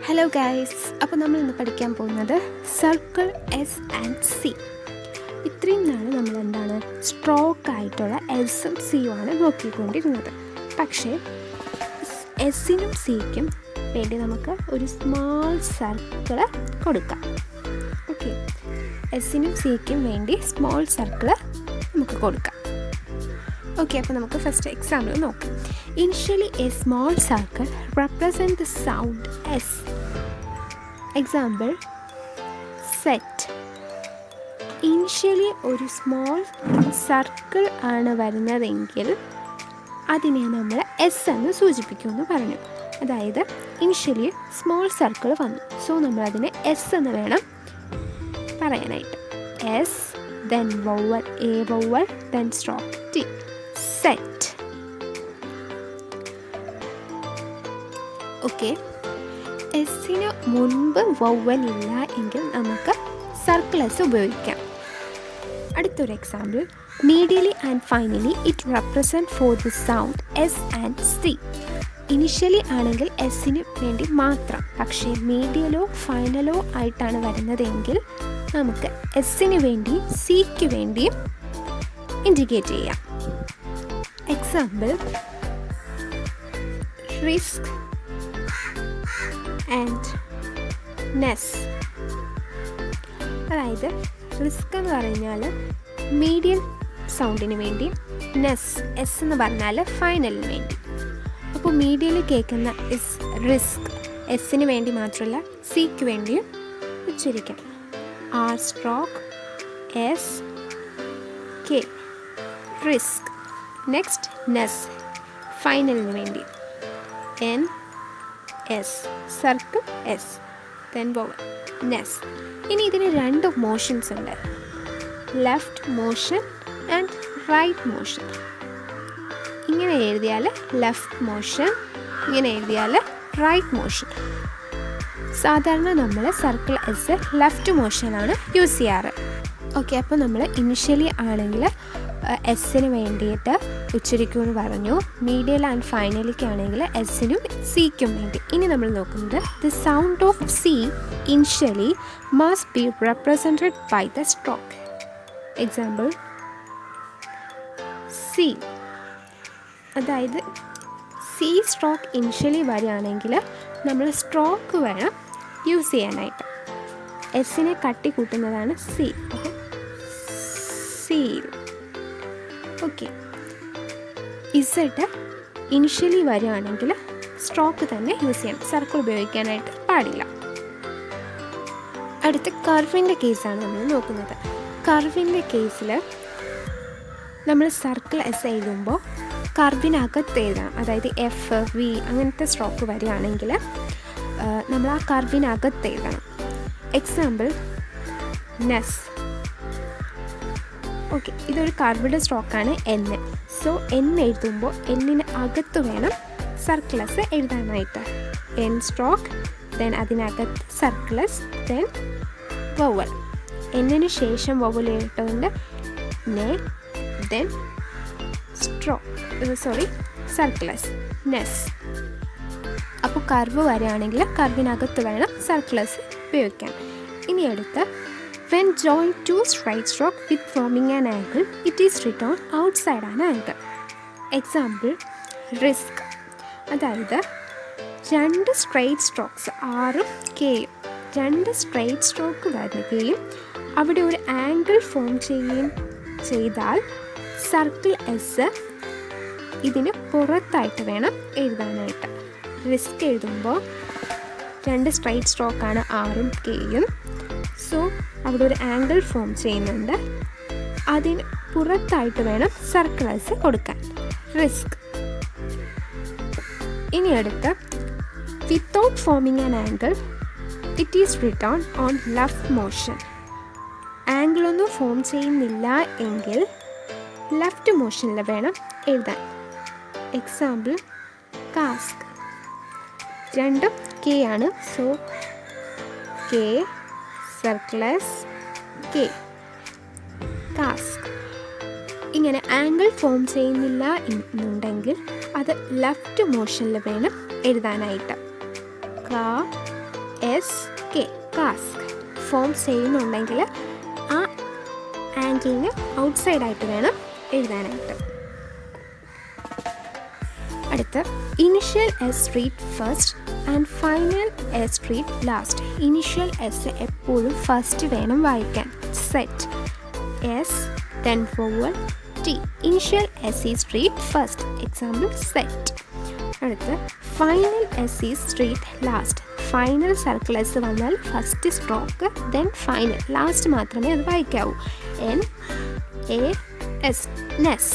Hello guys, അപ്പോൾ നമ്മൾ ഇന്ന് പഠിക്കാൻ പോകുന്നത് സർക്കിൾ എസ് ആൻഡ് സി. ഇത്രയും നാൾ നമ്മൾ എന്താണ് സ്ട്രോക്ക് ആയിട്ടുള്ള എസും സിയും ആണ് നോക്കിക്കൊണ്ടിരുന്നത്. പക്ഷേ എസിനും സിക്കും വേണ്ടി നമുക്ക് ഒരു സ്മാൾ സർക്കിൾ കൊടുക്കാം. ഓക്കെ, എസിനും സിക്കും വേണ്ടി സ്മോൾ സർക്കിൾ നമുക്ക് കൊടുക്കാം. ഓക്കെ, അപ്പോൾ നമുക്ക് ഫസ്റ്റ് എക്സാമ്പിൾ നോക്കാം. Initially, a small circle represents the sound S. Example, set. Initially ഒരു സ്മോൾ സർക്കിൾ ആണ് വരുന്നതെങ്കിൽ അതിനെ നമ്മൾ എസ് എന്ന് സൂചിപ്പിക്കുമെന്ന് പറഞ്ഞു. അതായത് ഇനിഷ്യലി സ്മോൾ സർക്കിൾ വന്നു, സോ നമ്മൾ അതിനെ എസ് എന്ന് വേണം പറയാനായിട്ട്. S, then vowel A vowel, then stroke T. Set. Okay, എസിന് മുൻപ് വവ്വലില്ല എങ്കിൽ നമുക്ക് സർക്കിൾ എസ് ഉപയോഗിക്കാം. അടുത്തൊരു example, medially and finally it represent for the sound S and C. Initially ആണെങ്കിൽ എസിന് വേണ്ടി മാത്രം, പക്ഷേ മീഡിയലോ ഫൈനലോ ആയിട്ടാണ് വരുന്നതെങ്കിൽ നമുക്ക് എസിന് വേണ്ടി സിക്ക് വേണ്ടിയും ഇൻഡിക്കേറ്റ് ചെയ്യാം. Example, risk and ness. അതായത് റിസ്ക് എന്ന് പറഞ്ഞാൽ മീഡിയൽ സൗണ്ടിന് വേണ്ടി, നെസ് എസ് എന്ന് പറഞ്ഞാൽ ഫൈനലിന് വേണ്ടി. അപ്പോൾ മീഡിയയിൽ കേൾക്കുന്ന ഇസ് റിസ്ക് എസിന് വേണ്ടി മാത്രമല്ല സിക്ക് വേണ്ടിയും ഉച്ചരിക്കാം. R stroke S K, risk. Next ness ഫൈനലിന് വേണ്ടി, N S, circle S, then vowel ness. ഇനി ഇതിന് രണ്ട് മോഷൻസ് ഉണ്ട്, left motion and right motion. ഇങ്ങനെ എഴുതിയാൽ ലെഫ്റ്റ് മോഷൻ, ഇങ്ങനെ എഴുതിയാൽ റൈറ്റ് മോഷൻ. സാധാരണ നമ്മൾ സർക്കിൾ എസ് ലെഫ്റ്റ് മോഷനാണ് യൂസ് ചെയ്യാറ്. ഓക്കെ, അപ്പോൾ നമ്മൾ ഇനിഷ്യലി ആണെങ്കിൽ എസ്സിന് വേണ്ടിയിട്ട് ഉച്ചരിക്കുമെന്ന് പറഞ്ഞു. മീഡിയൽ ആൻഡ് ഫൈനലിക്കാണെങ്കിൽ എസ്സിനും സിക്കും വേണ്ടി. ഇനി നമ്മൾ നോക്കുന്നത് the sound of Z initially must be represented by the stroke. Example, Z. അതായത് സി സ്ട്രോക്ക് ഇനിഷ്യലി വരികയാണെങ്കിൽ നമ്മൾ സ്ട്രോക്ക് വേണം യൂസ് ചെയ്യാനായിട്ട്. എസ്സിനെ കട്ടി കൂട്ടുന്നതാണ് Z. Zeal. Okay, Z initially വരികയാണെങ്കിൽ സ്ട്രോക്ക് തന്നെ യൂസ് ചെയ്യണം, സർക്കിൾ ഉപയോഗിക്കാനായിട്ട് പാടില്ല. അടുത്ത കർവിൻ്റെ കേസാണ് നമ്മൾ നോക്കുന്നത്. കർവിൻ്റെ കേസിൽ നമ്മൾ സർക്കിൾ എസ് എഴുതുമ്പോൾ കർവിനകത്ത് എഴുതണം. അതായത് എഫ് വി അങ്ങനത്തെ സ്ട്രോക്ക് വരികയാണെങ്കിൽ നമ്മൾ ആ കർവിനകത്ത് എഴുതണം. എക്സാമ്പിൾ, നെസ്. ഓക്കെ, ഇതൊരു കർവ്ഡ് സ്ട്രോക്കാണ് എൻ. സോ എൻ എഴുതുമ്പോൾ എന്നിന് അകത്ത് വേണം സർക്കിളസ് എഴുതാനായിട്ട്. എൻ സ്ട്രോക്ക്, ദെൻ അതിനകത്ത് സർക്കിളസ്, ദെൻ വവൽ. എന്നിന് ശേഷം വവൽ ഇട്ടുകൊണ്ട് നെ, ദെൻ സർക്കിളസ് നെസ്. അപ്പോൾ കർവ് വരികയാണെങ്കിൽ കർവിനകത്ത് വേണം സർക്കിളസ് ഉപയോഗിക്കാൻ. ഇനി അടുത്ത്, when joined two straight stroke with forming an angle, it is written outside an angle. Example, risk. അതായത് രണ്ട് സ്ട്രെയിറ്റ് സ്ട്രോക്സ് ആറും കെയും, രണ്ട് സ്ട്രെയിറ്റ് സ്ട്രോക്ക് വരികയും അവിടെ ഒരു ആംഗിൾ ഫോം ചെയ്യുകയും ചെയ്താൽ സർക്കിൾ എസ് ഇതിന് പുറത്തായിട്ട് വേണം എഴുതാനായിട്ട്. റിസ്ക് എഴുതുമ്പോൾ രണ്ട് സ്ട്രെയിറ്റ് സ്ട്രോക്കാണ് ആറും കെയും, സോ അവിടെ ഒരു ആംഗിൾ ഫോം ചെയ്യുന്നുണ്ട്, അതിന് പുറത്തായിട്ട് വേണം സർക്കിളസ് കൊടുക്കാൻ, റിസ്ക്. ഇനി അടുത്ത്, without forming an angle it is written on left motion. ആംഗിളൊന്നും ഫോം ചെയ്യുന്നില്ല എങ്കിൽ ലെഫ്റ്റ് മോഷനിൽ വേണം എഴുതാൻ. Example, cask. രണ്ടും കെ ആണ്, so K circle S K, cask. ഇങ്ങനെ ആംഗിൾ ഫോം ചെയ്യുന്നില്ല എന്നുണ്ടെങ്കിൽ അത് ലെഫ്റ്റ് മോഷനിൽ വേണം എഴുതാനായിട്ട്. കാ എസ് കെ കാസ്ക് ഫോം ചെയ്യുന്നുണ്ടെങ്കിൽ ആ ആംഗിളിന് ഔട്ട്സൈഡായിട്ട് വേണം എഴുതാനായിട്ട്. അടുത്ത് initial S read first and final S read last. Initial S എപ്പോഴും ഫസ്റ്റ് വേണം വായിക്കാൻ. Set S then forward T. Initial S is read first. Example set. അടുത്ത് final S is read last. Final circle S വന്നാൽ first stroke then final last മാത്രമേ അത് വായിക്കാവൂ. NAS ness.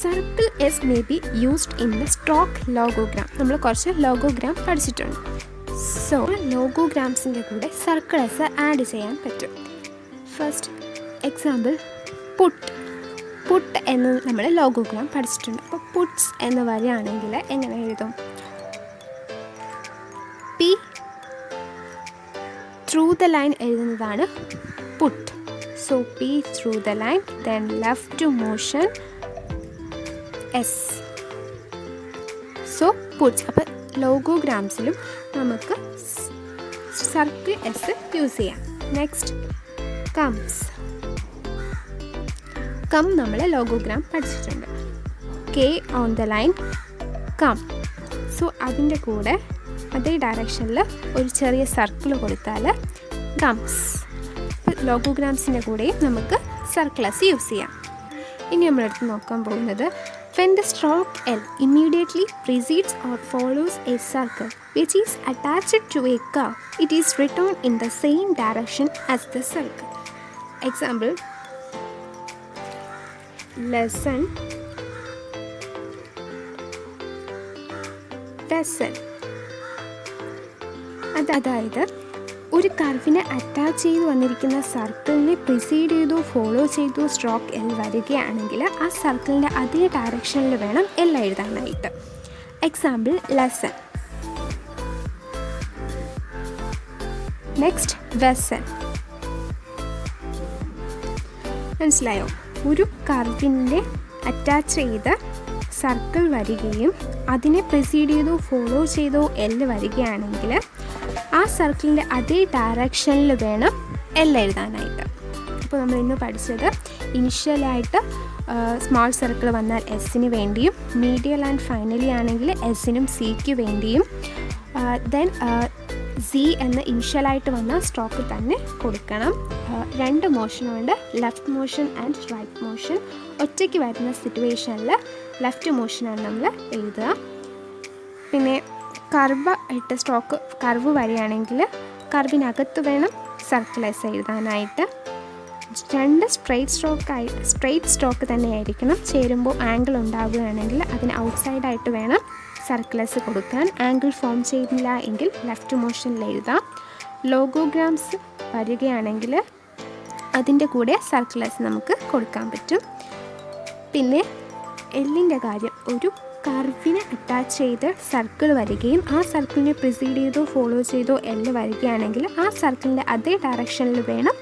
Circle S may be used in the stroke logogram. നമ്മൾ കുറച്ച് logogram പഠിച്ചിട്ടുണ്ട്. So ലോഗോഗ്രാംസിൻ്റെ കൂടെ circle S add ചെയ്യാൻ പറ്റും. ഫസ്റ്റ് എക്സാമ്പിൾ പുട്ട് എന്ന് നമ്മൾ ലോഗോഗ്രാം പഠിച്ചിട്ടുണ്ട്. അപ്പോൾ പുട്ട്സ് എന്ന് വരികയാണെങ്കിൽ എങ്ങനെ എഴുതും? പി ത്രൂ ദ ലൈൻ എഴുതുന്നതാണ് put. So P through the line then left motion S. So puts. അപ്പോൾ ലോഗോഗ്രാംസിലും നമുക്ക് സർക്കിൾ എസ് യൂസ് ചെയ്യാം. നെക്സ്റ്റ് കം നമ്മൾ ലോഗോഗ്രാം പഠിച്ചിട്ടുണ്ട്. K on the line come. So അതിൻ്റെ കൂടെ അതേ ഡയറക്ഷനിൽ ഒരു ചെറിയ സർക്കിൾ കൊടുത്താൽ കംസ്. ലോഗോഗ്രാംസിൻ്റെ കൂടെയും നമുക്ക് സർക്കിളസ് യൂസ് ചെയ്യാം. ഇനി നമ്മളെടുത്ത് നോക്കാൻ പോകുന്നത് when the stroke L immediately precedes or follows a circle which is attached to a curve, it is written in the same direction as the circle. Example, lesson, vessel. അതായത് ഒരു കർവിനെ attach ചെയ്ത് വന്നിരിക്കുന്ന സർക്കിളിനെ precede ചെയ്തോ follow ചെയ്തോ stroke L വരികയാണെങ്കിൽ ആ സർക്കിളിൻ്റെ അതേ ഡയറക്ഷനിൽ വേണം എൽ എഴുതാനായിട്ട്. Example lesson. Next vessel. മനസ്സിലായോ? ഒരു കർവിൻ്റെ അറ്റാച്ച് ചെയ്ത് സർക്കിൾ വരികയും അതിനെ പ്രിസീഡ് ചെയ്തോ ഫോളോ ചെയ്തോ എൽ വരികയാണെങ്കിൽ ആ സർക്കിളിൻ്റെ അതേ ഡയറക്ഷനിൽ വേണം എൽ എഴുതാനായിട്ട്. അപ്പോൾ നമ്മൾ ഇന്ന് പഠിച്ചത് ഇനിഷ്യലായിട്ട് സ്മോൾ സർക്കിൾ വന്നാൽ എസ്സിന് വേണ്ടിയും മീഡിയൽ ആൻഡ് ഫൈനലി ആണെങ്കിൽ എസ്സിനും സിക്ക് വേണ്ടിയും ദെൻ സി എന്ന ഇനിഷ്യലായിട്ട് വന്ന സ്ട്രോക്ക് തന്നെ കൊടുക്കണം. രണ്ട് മോഷനുണ്ട്, left motion and right motion. ഒറ്റയ്ക്ക് വരുന്ന സിറ്റുവേഷനിൽ ലെഫ്റ്റ് മോഷനാണ് നമ്മൾ എഴുതുക. പിന്നെ കർവ് ആയിട്ട് സ്ട്രോക്ക് കർവ് വരികയാണെങ്കിൽ കർവിനകത്ത് വേണം സർക്കിൾ എസ് എഴുതാനായിട്ട്. രണ്ട് സ്ട്രെയിറ്റ് സ്ട്രോക്ക് തന്നെയായിരിക്കണം. ചേരുമ്പോൾ ആംഗിൾ ഉണ്ടാവുകയാണെങ്കിൽ അതിന് ഔട്ട്സൈഡായിട്ട് വേണം സർക്കിൾ എസ് കൊടുക്കാൻ. ആംഗിൾ ഫോം ചെയ്യുന്നില്ല എങ്കിൽ ലെഫ്റ്റ് മോഷനിൽ എഴുതാം. ലോഗോഗ്രാംസ് വരികയാണെങ്കിൽ അതിൻ്റെ കൂടെ സർക്കിൾ എസ് നമുക്ക് കൊടുക്കാൻ പറ്റും. പിന്നെ എല്ലിൻ്റെ കാര്യം, ഒരു കർവിനെ അറ്റാച്ച് ചെയ്ത് സർക്കിൾ വരികയും ആ സർക്കിളിനെ പ്രിസീഡ് ചെയ്തോ ഫോളോ ചെയ്തോ എല്ല് വരികയാണെങ്കിൽ ആ സർക്കിളിൻ്റെ അതേ ഡയറക്ഷനിൽ വേണം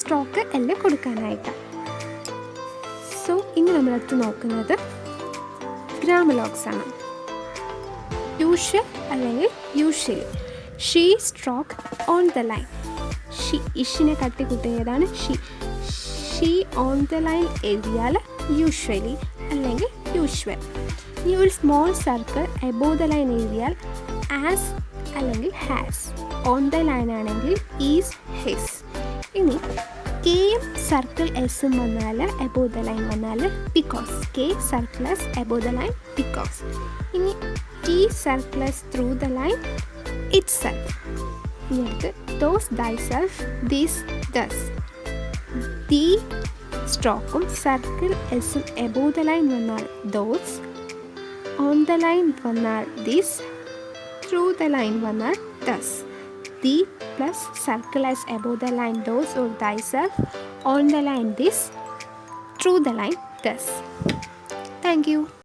സ്ട്രോക്ക് എല്ല് കൊടുക്കാനായിട്ട്. സോ ഇനി നമ്മളടുത്ത് നോക്കുന്നത് ഗ്രാമലോഗ്സ് ആണ്. യൂഷ്വൽ അല്ലെങ്കിൽ usually. She stroke on the line. ഇഷിനെ കട്ടിക്കുട്ടിയതാണ് she. She on the line എഴുതിയാൽ യൂഷ്വലി അല്ലെങ്കിൽ യൂഷ്വൽ. ഇനി ഒരു small circle above the line എഴുതിയാൽ ആസ് അല്ലെങ്കിൽ ഹാസ്. ഓൺ ദ ലൈൻ ആണെങ്കിൽ ഈസ് ഹിസ്. ഇനി കെയും സർക്കിൾ എസും വന്നാൽ എബോവ് ദ ലൈൻ വന്നാൽ because. K circle S above the line because. ഇനി T circle S through the line itself. ഇനി അടുത്ത് those thyself this thus. The സ്ട്രോക്കും സർക്കിൾ എസും എബോവ് ദ ലൈൻ വന്നാൽ ദോസ്. ഓൺ ദ ലൈൻ വന്നാൽ this. Through the line വന്നാൽ thus. The plus circle S above the line those or thyself. On the line this. Through the line this. Thank you.